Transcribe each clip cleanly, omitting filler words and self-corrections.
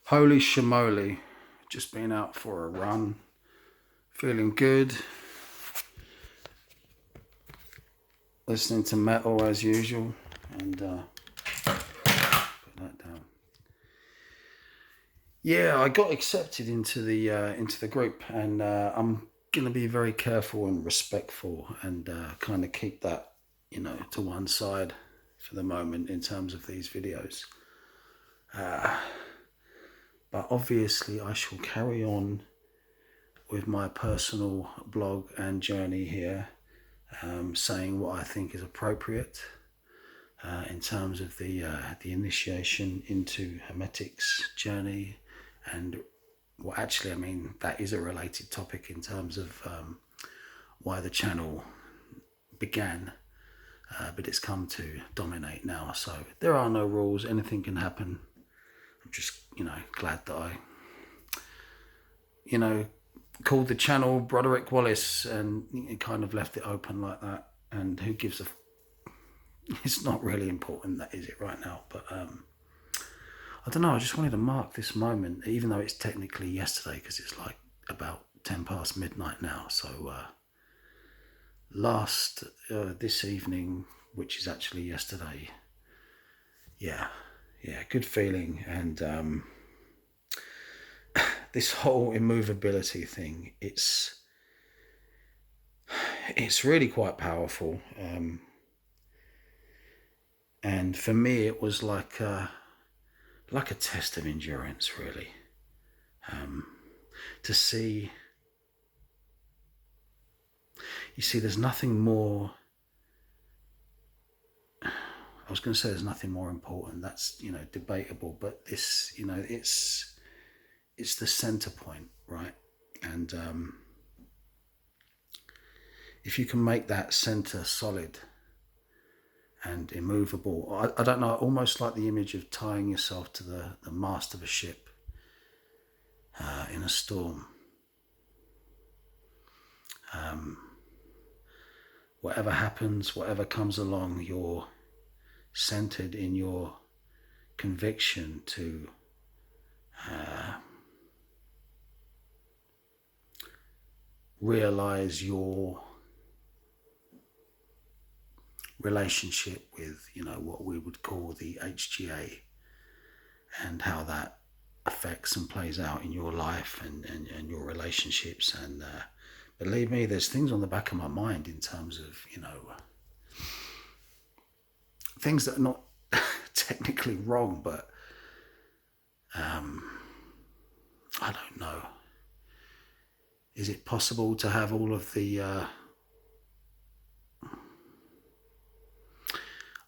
Holy shamoly, just been out for a run, feeling good, listening to metal as usual, and put that down. Yeah, I got accepted into the group, and I'm gonna be very careful and respectful, and kind of keep that, to one side for the moment in terms of these videos. But obviously, I shall carry on with my personal blog and journey here, saying what I think is appropriate in terms of the initiation into Hermetics journey, and that is a related topic in terms of why the channel began, but it's come to dominate now. So there are no rules, anything can happen. I'm just, glad that I, called the channel Broderick Wallace, and it kind of left it open like that. And who gives a it's not really important, that is it right now, but I don't know, I just wanted to mark this moment, even though it's technically yesterday, because it's like about 10 past midnight now. So this evening, which is actually yesterday, yeah, good feeling. And this whole immovability thing, it's really quite powerful. And for me, it was like a test of endurance, really. To see, you see, there's nothing more. I was going to say there's nothing more important. That's, debatable. But this, it's the center point, right? And if you can make that center solid and immovable, I don't know, almost like the image of tying yourself to the mast of a ship in a storm. Whatever happens, whatever comes along, you're centered in your conviction to realize your relationship with, what we would call the HGA, and how that affects and plays out in your life and your relationships. And believe me, there's things on the back of my mind in terms of, things that are not technically wrong, but I don't know. Is it possible to have all of the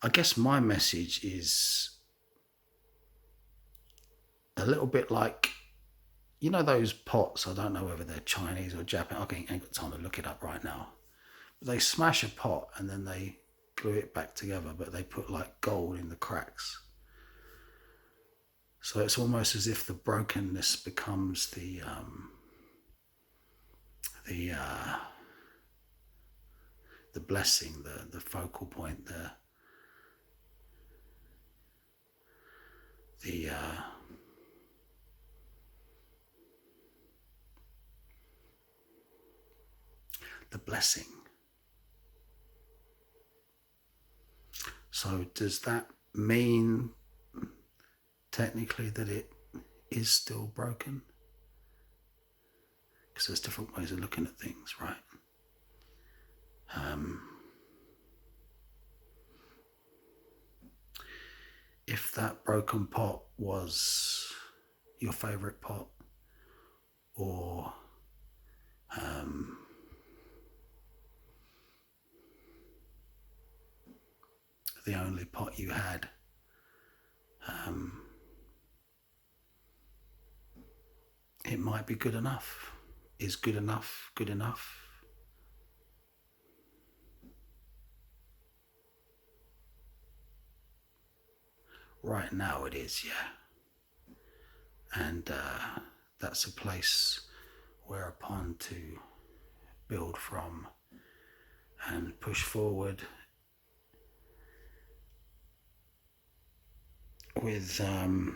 I guess my message is a little bit like, those pots, I don't know whether they're Chinese or Japanese, I ain't got time to look it up right now. But they smash a pot and then they glue it back together, but they put like gold in the cracks. So it's almost as if the brokenness becomes the blessing, the focal point, the blessing. So does that mean technically that it is still broken? Because there's different ways of looking at things, right? If that broken pot was your favorite pot, or the only pot you had, it might be good enough. Is good enough good enough? Right now it is, yeah. And that's a place whereupon to build from and push forward with a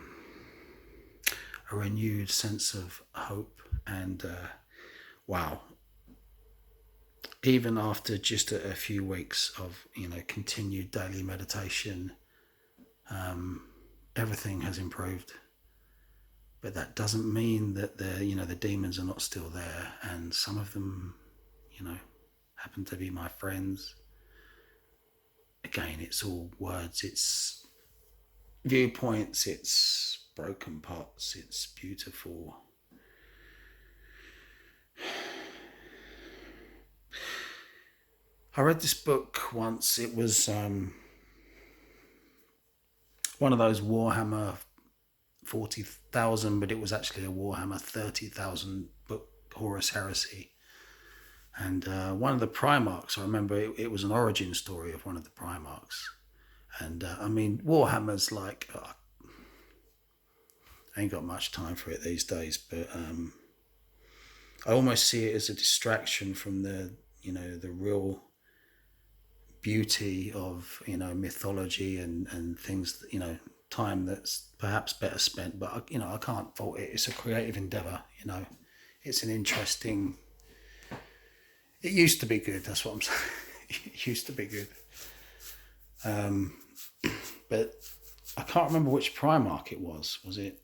a renewed sense of hope. And wow, even after just a few weeks of, continued daily meditation, everything has improved. But that doesn't mean that the demons are not still there, and some of them, happen to be my friends. Again, it's all words, it's viewpoints, it's broken pots, it's beautiful. I read this book once. It was one of those Warhammer 40,000, but it was actually a Warhammer 30,000 book, Horus Heresy. And one of the Primarchs, I remember it was an origin story of one of the Primarchs. And Warhammer's like, I ain't got much time for it these days, but I almost see it as a distraction from the real beauty of, mythology and things, time that's perhaps better spent. But, I can't fault it. It's a creative endeavour, It's an interesting... It used to be good, that's what I'm saying. It used to be good. But I can't remember which Primarch it was. Was it?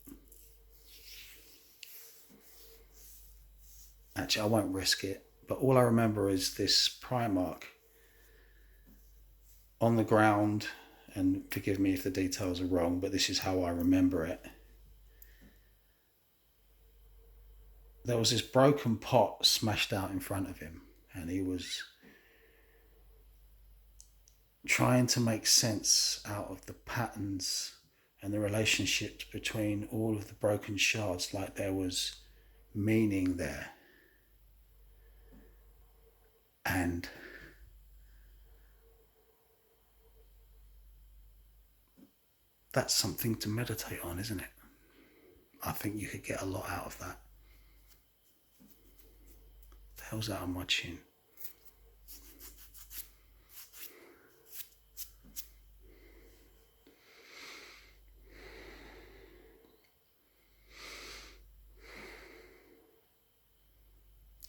Actually, I won't risk it. But all I remember is this Primarch on the ground, and forgive me if the details are wrong, but this is how I remember it. There was this broken pot smashed out in front of him, and he was trying to make sense out of the patterns and the relationships between all of the broken shards, like there was meaning there. And that's something to meditate on, isn't it? I think you could get a lot out of that. The hell's that on my chin?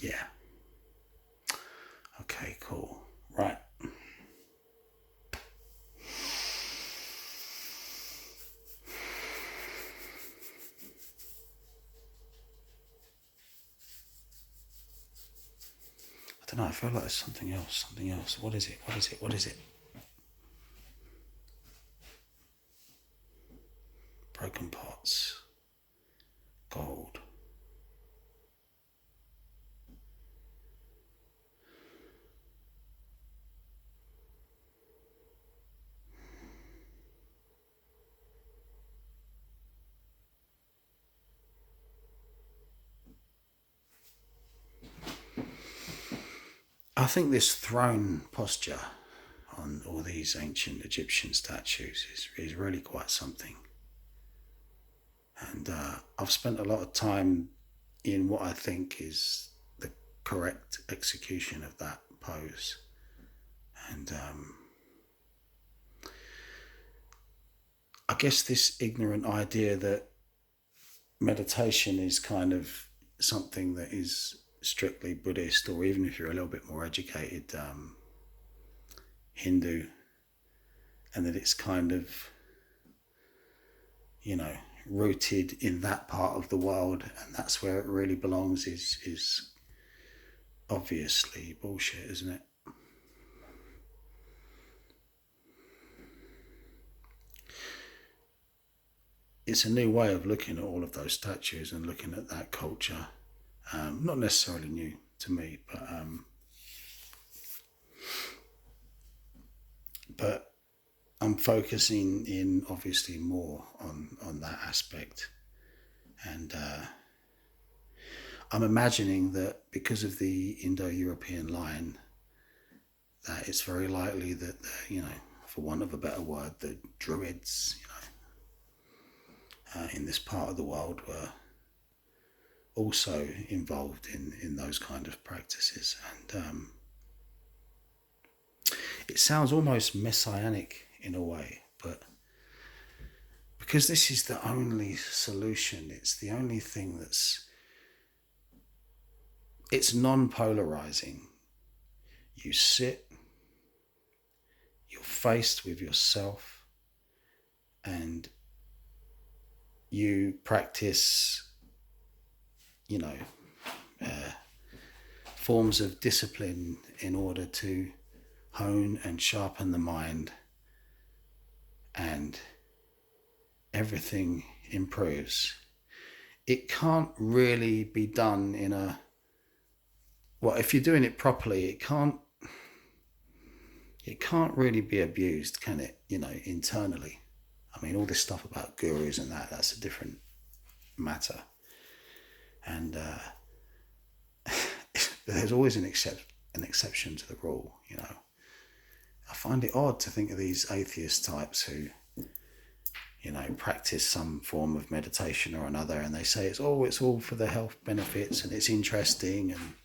Yeah. Okay, cool. Right. I don't know, I feel like there's something else. What is it? Broken pots. Gold. I think this throne posture on all these ancient Egyptian statues is really quite something. And I've spent a lot of time in what I think is the correct execution of that pose. And I guess this ignorant idea that meditation is kind of something that is strictly Buddhist, or even if you're a little bit more educated, Hindu, and that it's kind of, rooted in that part of the world and that's where it really belongs is obviously bullshit, isn't it? It's a new way of looking at all of those statues and looking at that culture. Not necessarily new to me, but I'm focusing in obviously more on that aspect. And I'm imagining that because of the Indo-European line, that it's very likely that, for want of a better word, the Druids, in this part of the world were also involved in those kind of practices. And it sounds almost messianic in a way, but because this is the only solution. It's the only thing it's non-polarizing. You sit, you're faced with yourself, and you practice, forms of discipline in order to hone and sharpen the mind, and everything improves. It can't really be done if you're doing it properly, it can't really be abused, can it? Internally. I mean, all this stuff about gurus and that's a different matter. And there's always an exception to the rule, I find it odd to think of these atheist types who, practice some form of meditation or another, and they say it's all for the health benefits and it's interesting, and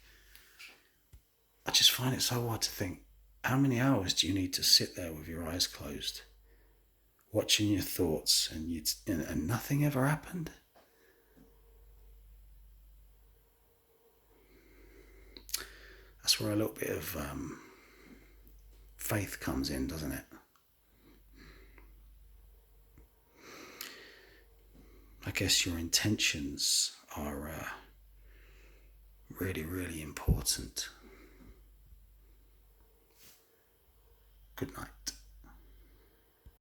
I just find it so odd to think, how many hours do you need to sit there with your eyes closed, watching your thoughts, and nothing ever happened? That's where a little bit of faith comes in, doesn't it? I guess your intentions are really, really important. Good night.